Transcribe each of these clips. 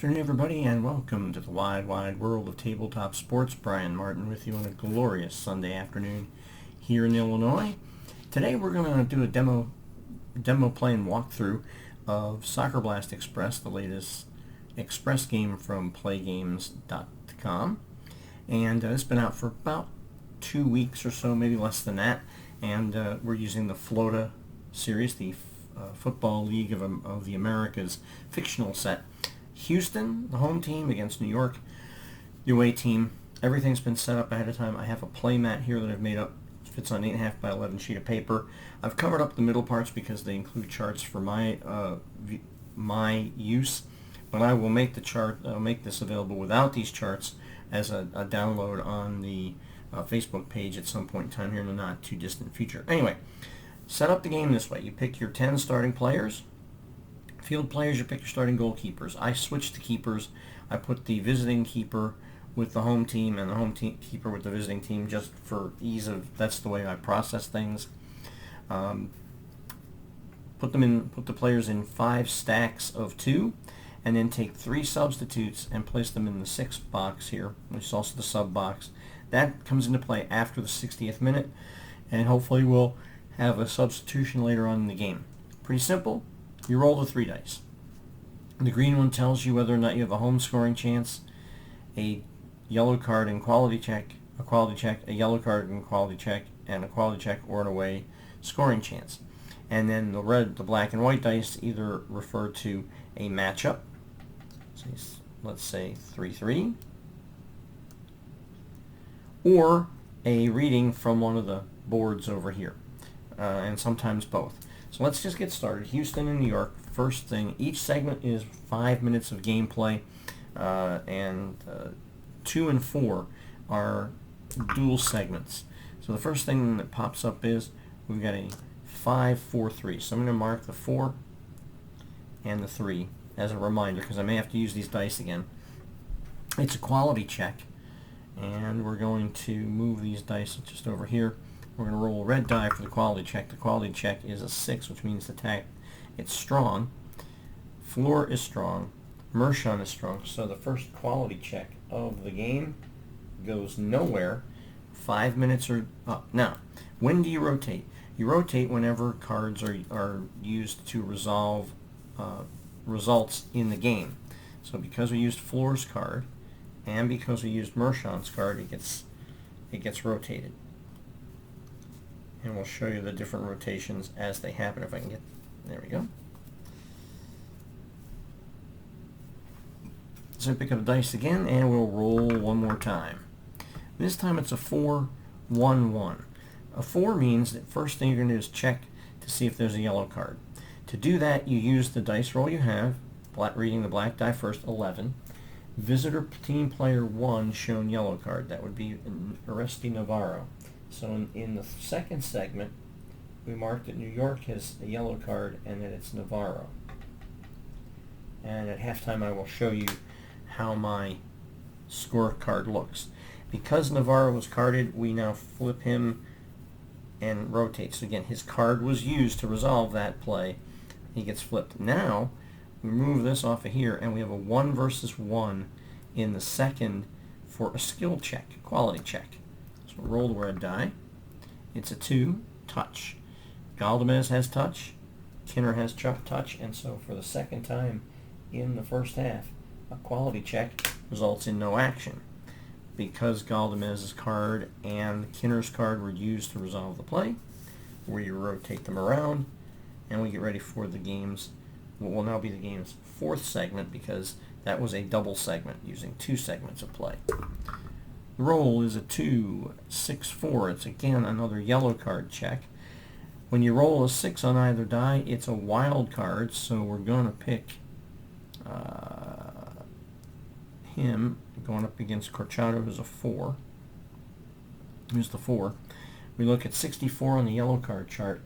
afternoon, everybody, and welcome to the wide, wide world of tabletop sports. Brian Martin with you on a glorious Sunday afternoon here in Illinois. Today we're going to do a demo play and walkthrough of Soccer Blast Express, the latest Express game from playgames.com. And it's been out for about 2 weeks or so, maybe less than that. And we're using the FLOTA series, the Football League of the Americas fictional set. Houston, the home team, against New York, the away team. Everything's been set up ahead of time. I have a play mat here that I've made up. It fits on 8.5 by 11 sheet of paper. I've covered up the middle parts because they include charts for my use. But I will make the chart. I'll make this available without these charts as a download on the Facebook page at some point in time here in the not too distant future. Anyway, set up the game this way. You pick your 10 starting players. Field players, you pick your starting goalkeepers. I switched the keepers. I put the visiting keeper with the home team and the home keeper with the visiting team just for ease of, that's the way I process things. Put the players in 5 stacks of 2, and then take 3 substitutes and place them in the 6th box here, which is also the sub box. That comes into play after the 60th minute, and hopefully we'll have a substitution later on in the game. Pretty simple. You roll the 3 dice. The green one tells you whether or not you have a home scoring chance, a yellow card in quality check, a quality check, a yellow card in quality check, and a quality check or an away scoring chance. And then the red, the black and white dice either refer to a matchup, so let's say 3-3, or a reading from one of the boards over here, and sometimes both. So let's just get started. Houston and New York. First thing, each segment is 5 minutes of gameplay, and 2 and 4 are dual segments. So the first thing that pops up is we've got a 5-4-3. So I'm going to mark the 4 and the 3 as a reminder because I may have to use these dice again. It's a quality check, and we're going to move these dice just over here. We're going to roll a red die for the quality check. The quality check is a 6, which means it's strong. Floor is strong. Mershon is strong. So the first quality check of the game goes nowhere. 5 minutes are up. Now, when do you rotate? You rotate whenever cards are used to resolve results in the game. So because we used Floor's card and because we used Mershon's card, it gets rotated. And we'll show you the different rotations as they happen. If I can get, there we go. So pick up the dice again, and we'll roll one more time. This time it's a 4-1-1. A 4 means that first thing you're going to do is check to see if there's a yellow card. To do that, you use the dice roll you have, reading the black die first, 11. Visitor team player 1 shown yellow card. That would be Oresti Navarro. So in the second segment, we marked that New York has a yellow card and that it's Navarro. And at halftime I will show you how my scorecard looks. Because Navarro was carded, we now flip him and rotate. So again, his card was used to resolve that play. He gets flipped. Now, we move this off of here, and we have a 1 versus 1 in the second for a skill check, quality check. So roll the red die. It's a 2, touch. Galdamez has touch. Kinner has touch. And so for the second time in the first half, a quality check results in no action. Because Galdamez's card and Kinner's card were used to resolve the play, we rotate them around, and we get ready for the game's, what will now be the game's 4th segment, because that was a double segment using 2 segments of play. The roll is a 2-6-4. It's again another yellow card check. When you roll a 6 on either die, it's a wild card, so we're going to pick him going up against Corchado, who's a 4. Who's the 4? We look at 64 on the yellow card chart.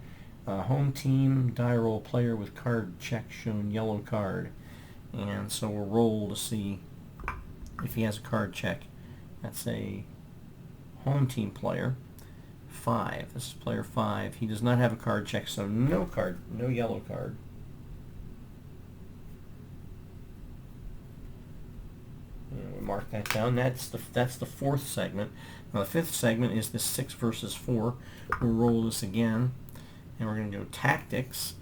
Home team die roll player with card check shown yellow card. And so we'll roll to see if he has a card check. That's a home team player. 5. This is player 5. He does not have a card check, so no yellow card. mark that down. That's the fourth segment. Now the fifth segment is the 6 versus 4. We'll roll this again, and we're going to go tactics.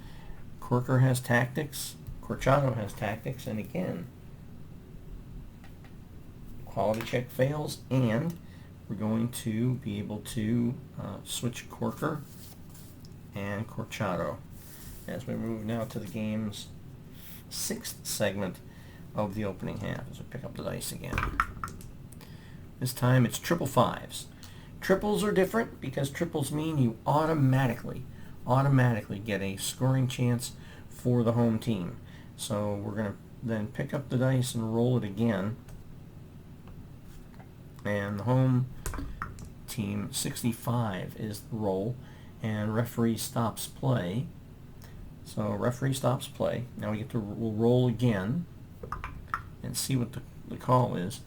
Corker has tactics. Corchado has tactics, and again, quality check fails, and we're going to be able to switch Corker and Corchado as we move now to the game's sixth segment of the opening half as we pick up the dice again. This time it's triple fives. Triples are different because triples mean you automatically get a scoring chance for the home team. So we're going to then pick up the dice and roll it again. And the home team, 65 is the roll, and referee stops play. So referee stops play. Now we'll roll again and see what the call is.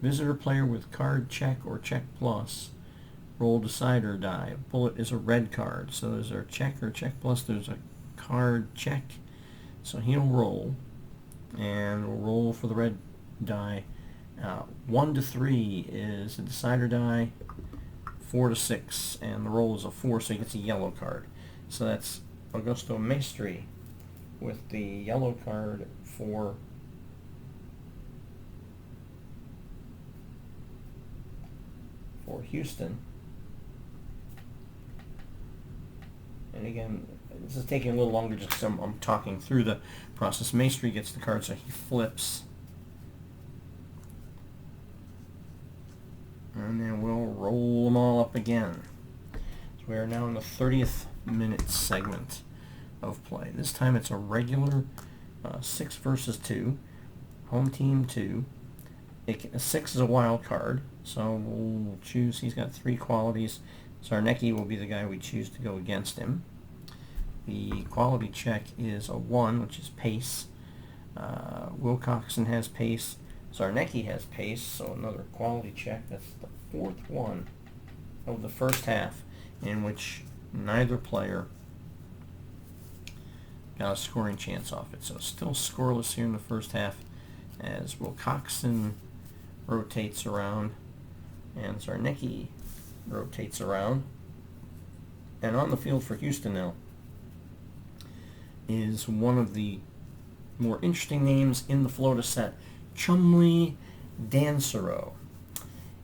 Visitor player with card check or check plus, roll decider die. Bullet is a red card. So is there a check or check plus? There's a card check. So he'll roll, and we'll roll for the red die. 1 to 3 is a decider die. 4 to 6, and the roll is a 4, so he gets a yellow card. So that's Augusto Maestri with the yellow card for Houston. And again, this is taking a little longer just because I'm talking through the process. Maestri gets the card, so he flips. And then we'll roll them all up again. So we are now in the 30th minute segment of play. This time it's a regular 6 versus 2. Home team 2. A 6 is a wild card, so we'll choose. He's got 3 qualities. Zarnecki will be the guy we choose to go against him. The quality check is a 1, which is pace. Wilcoxon has pace. Zarnecki has pace, so another quality check. That's the 4th one of the first half in which neither player got a scoring chance off it. So still scoreless here in the first half as Wilcoxon rotates around and Zarnecki rotates around. And on the field for Houston now is one of the more interesting names in the FLOTA set, Chumley Dancero.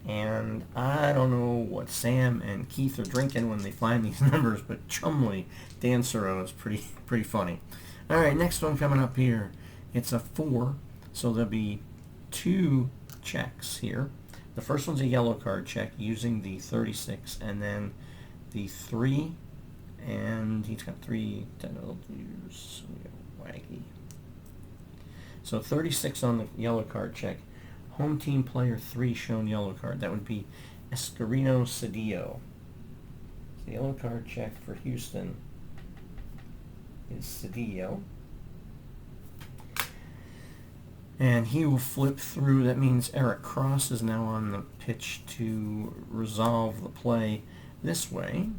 And I don't know what Sam and Keith are drinking when they find these numbers, but Chumley Dancero is pretty funny. All right, next one coming up here. It's a 4, so there'll be 2 checks here. The first one's a yellow card check using the 36, and then the 3, and he's got 3 years. Waggy. So 36 on the yellow card check. Home team player 3 shown yellow card. That would be Escarino Cedillo. The yellow card check for Houston is Cedillo. And he will flip through. That means Eric Cross is now on the pitch to resolve the play this way.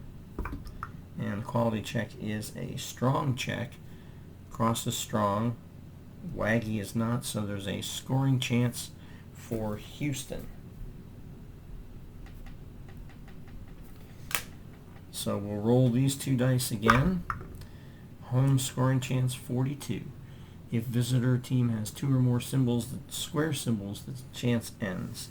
And the quality check is a strong check. Cross is strong. Waggy is not, so there's a scoring chance for Houston. So we'll roll these 2 dice again. Home scoring chance 42. If visitor team has 2 or more symbols, square symbols, the chance ends.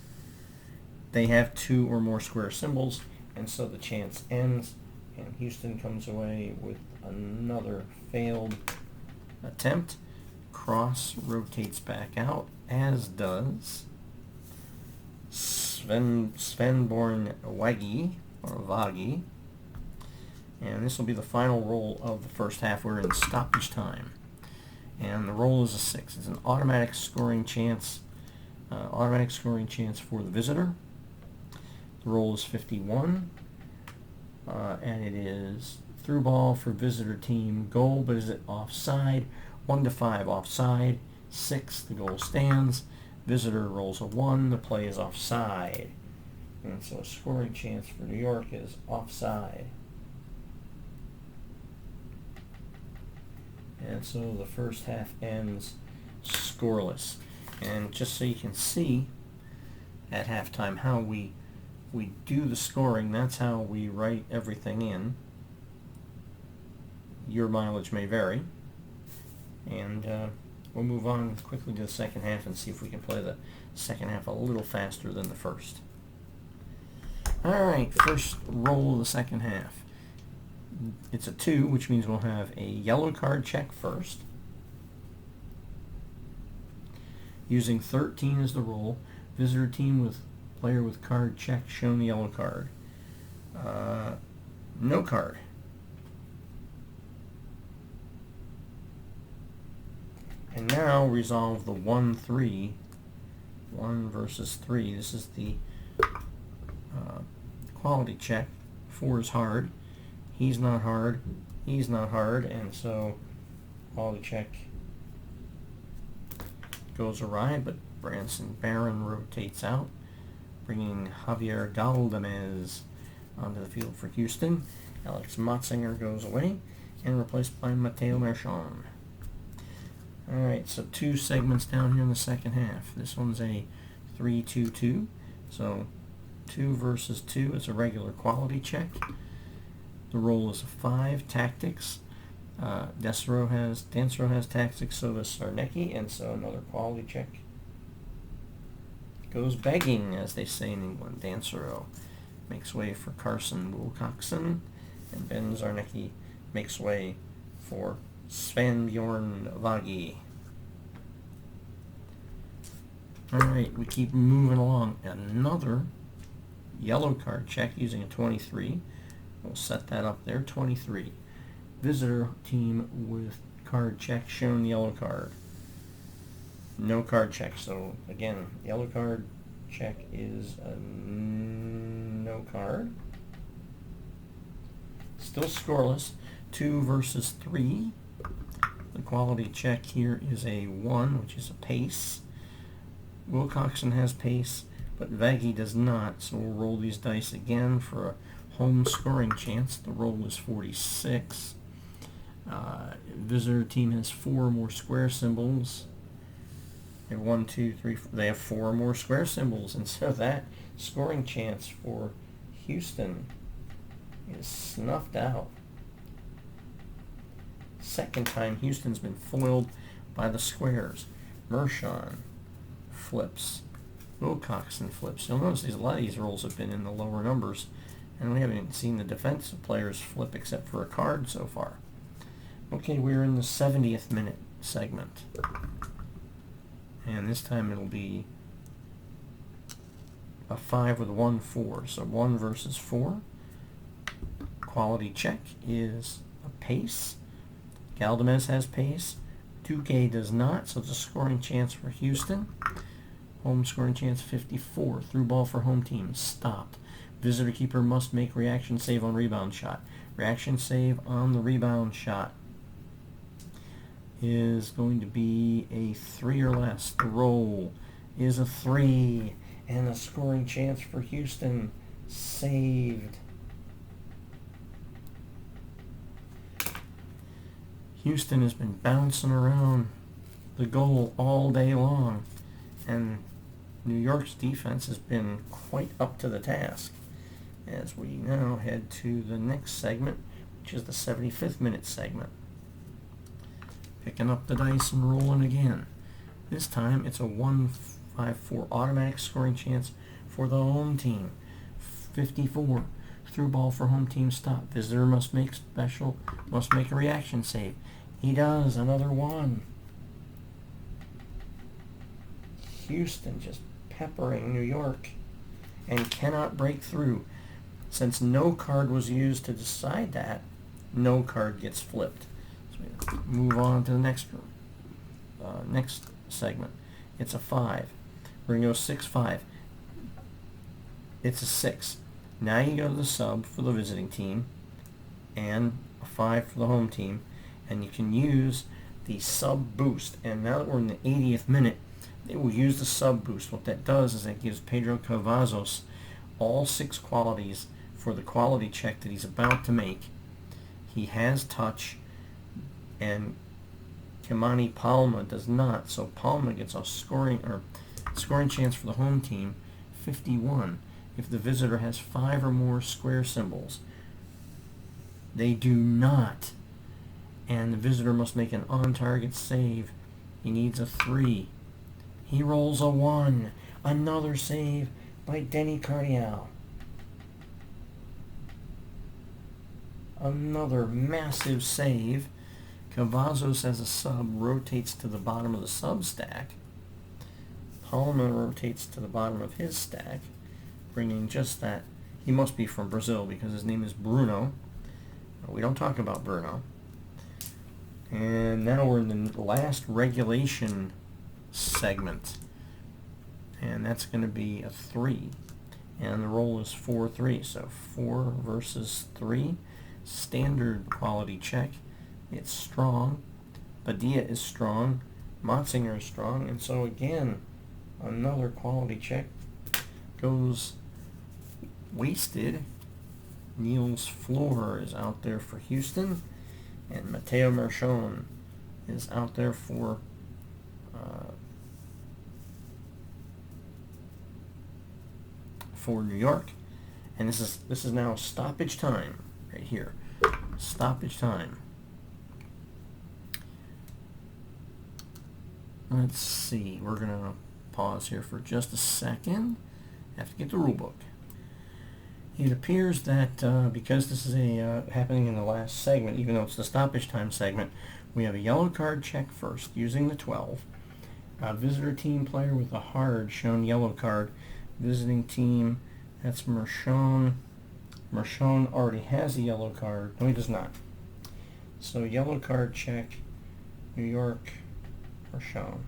They have 2 or more square symbols, and so the chance ends, and Houston comes away with another failed attempt. Cross rotates back out, as does Svenborn Waggy, or Vaggy. And this will be the final roll of the first half. We're in stoppage time. And the roll is a 6. It's an automatic scoring chance for the visitor. The roll is 51. And it is through ball for visitor team. Goal, but is it offside? 1 to 5 offside. 6, the goal stands. Visitor rolls a 1, the play is offside. And so a scoring chance for New York is offside. And so the first half ends scoreless. And just so you can see, at halftime how we do the scoring. That's how we write everything in. Your mileage may vary. And we'll move on quickly to the second half and see if we can play the second half a little faster than the first. Alright, first roll of the second half. It's a 2, which means we'll have a yellow card check first. Using 13 as the roll, visitor team with player with card check shown the yellow card. No card. And now resolve the 1-3. 1 versus 3. This is the quality check. 4 is hard. He's not hard. He's not hard. And so quality check goes awry, but Branson Barron rotates out, bringing Javier Galdamez onto the field for Houston. Alex Motzinger goes away and replaced by Mateo Mershon. Alright, so 2 segments down here in the second half. This one's a 3-2-2. So 2 versus 2. It's a regular quality check. The roll is a 5. Tactics. Dancero has tactics, so does Sarnecki, and so another quality check goes begging, as they say in England. Dancero makes way for Carson Wilcoxon, and Ben Zarnecki makes way for Sven Bjorn Vagi. Alright, we keep moving along. Another yellow card check using a 23. We'll set that up there, 23. Visitor team with card check shown yellow card. No card check, so again, yellow card check is a no card. Still scoreless, 2 versus 3. The quality check here is a 1, which is a pace. Wilcoxon has pace, but Vaggy does not, so we'll roll these dice again for a home scoring chance. The roll is 46. Visitor team has 4 more square symbols. They have 1, 2, 3, 4. They have 4 more square symbols, and so that scoring chance for Houston is snuffed out. Second time Houston's been foiled by the squares. Mershon flips. Wilcoxon flips. You'll notice a lot of these rolls have been in the lower numbers, and we haven't seen the defensive players flip except for a card so far. Okay, we're in the 70th minute segment. And this time it'll be a 5 with 1, 4. So 1 versus 4. Quality check is a pace. Galdamez has pace. Duque does not, so it's a scoring chance for Houston. Home scoring chance 54. Through ball for home team. Stopped. Visitor keeper must make reaction save on rebound shot. Reaction save on the rebound shot is going to be a 3 or less. The roll is a 3, and a scoring chance for Houston saved. Houston has been bouncing around the goal all day long, and New York's defense has been quite up to the task. As we now head to the next segment, which is the 75th minute segment. Picking up the dice and rolling again. This time it's a 1-5-4 automatic scoring chance for the home team. 54. Through ball for home team stop. Visitor must make a reaction save. He does. Another 1. Houston just peppering New York and cannot break through. Since no card was used to decide that, no card gets flipped. So we move on to the next segment. It's a 5. We're going to go 6-5. It's a 6. Now you go to the sub for the visiting team and a 5 for the home team, and you can use the sub boost. And now that we're in the 80th minute, they will use the sub boost. What that does is that gives Pedro Cavazos all 6 qualities for the quality check that he's about to make. He has touch, and Kimani Palma does not. So Palma gets a scoring chance for the home team, 51. If the visitor has 5 or more square symbols. They do not. And the visitor must make an on-target save. He needs a 3. He rolls a 1. Another save by Denny Cardial. Another massive save. Cavazos as a sub rotates to the bottom of the sub stack. Palma rotates to the bottom of his stack, bringing just that. He must be from Brazil because his name is Bruno. We don't talk about Bruno. And now we're in the last regulation segment. And that's going to be a 3. And the roll is 4-3. So 4 versus 3. Standard quality check. It's strong. Padilla is strong. Motzinger is strong. And so again, another quality check goes wasted. Niels Floor is out there for Houston. And Mateo Mershon is out there for New York. And this is now stoppage time right here. Stoppage time. Let's see. We're going to pause here for just a second. Have to get the rule book. It appears that because this is happening in the last segment, even though it's the stoppage time segment, we have a yellow card check first using the 12. Visitor team player with a hard shown yellow card. Visiting team, that's Mershon. Mershon already has a yellow card. No, he does not. So yellow card check, New York, Mershon.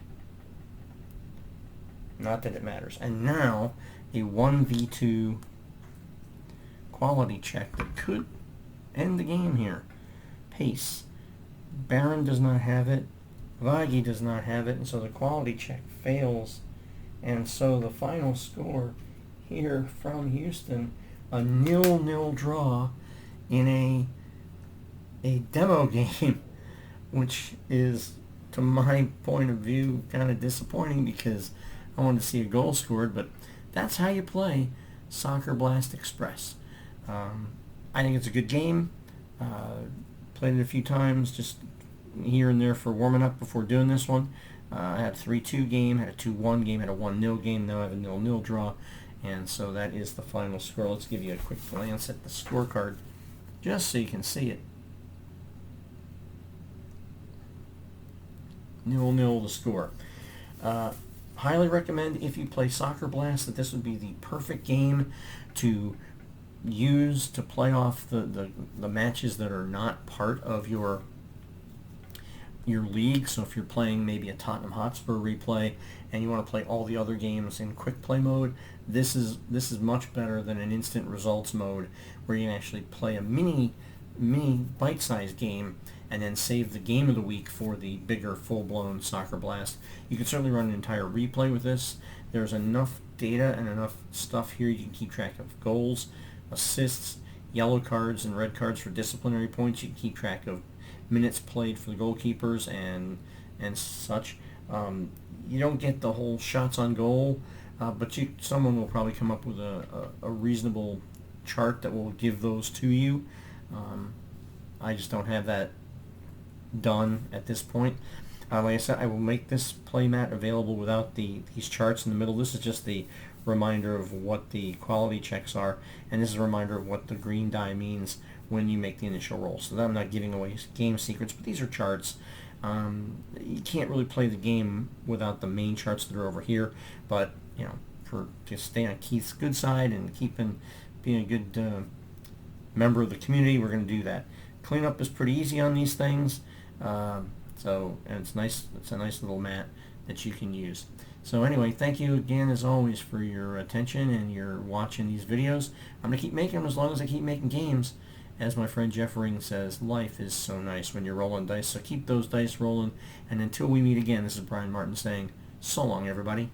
Not that it matters. And now a 1v2 quality check that could end the game here. Pace. Barron does not have it. Vaghi does not have it. And so the quality check fails. And so the final score here from Houston, a 0-0 draw in a demo game, which is, to my point of view, kind of disappointing because I wanted to see a goal scored, but that's how you play Soccer Blast Express. I think it's a good game. Played it a few times, just here and there for warming up before doing this one. I had a 3-2 game, had a 2-1 game, had a 1-0 game. Now I have a 0-0 draw, and so that is the final score. Let's give you a quick glance at the scorecard, just so you can see it. 0-0 the score. Highly recommend, if you play Soccer Blast, that this would be the perfect game to use to play off the matches that are not part of your league. So if you're playing maybe a Tottenham Hotspur replay and you want to play all the other games in quick play mode, this is much better than an instant results mode where you can actually play a mini bite-sized game and then save the game of the week for the bigger full-blown Soccer Blast. You can certainly run an entire replay with this. There's enough data and enough stuff here. You can keep track of goals, assists, yellow cards and red cards for disciplinary points. You can keep track of minutes played for the goalkeepers and such. You don't get the whole shots on goal, but someone will probably come up with a reasonable chart that will give those to you. I just don't have that done at this point. Like I said, I will make this playmat available without these charts in the middle. This is just the reminder of what the quality checks are, and this is a reminder of what the green die means when you make the initial roll. So I'm not giving away game secrets, but these are charts. You can't really play the game without the main charts that are over here, but to stay on Keith's good side and being a good member of the community, we're going to do that. Cleanup is pretty easy on these things, and it's nice. It's a nice little mat that you can use. So anyway, thank you again as always for your attention and your watching these videos. I'm going to keep making them as long as I keep making games. As my friend Jeff Ring says, life is so nice when you're rolling dice, so keep those dice rolling. And until we meet again, this is Brian Martin saying, so long everybody.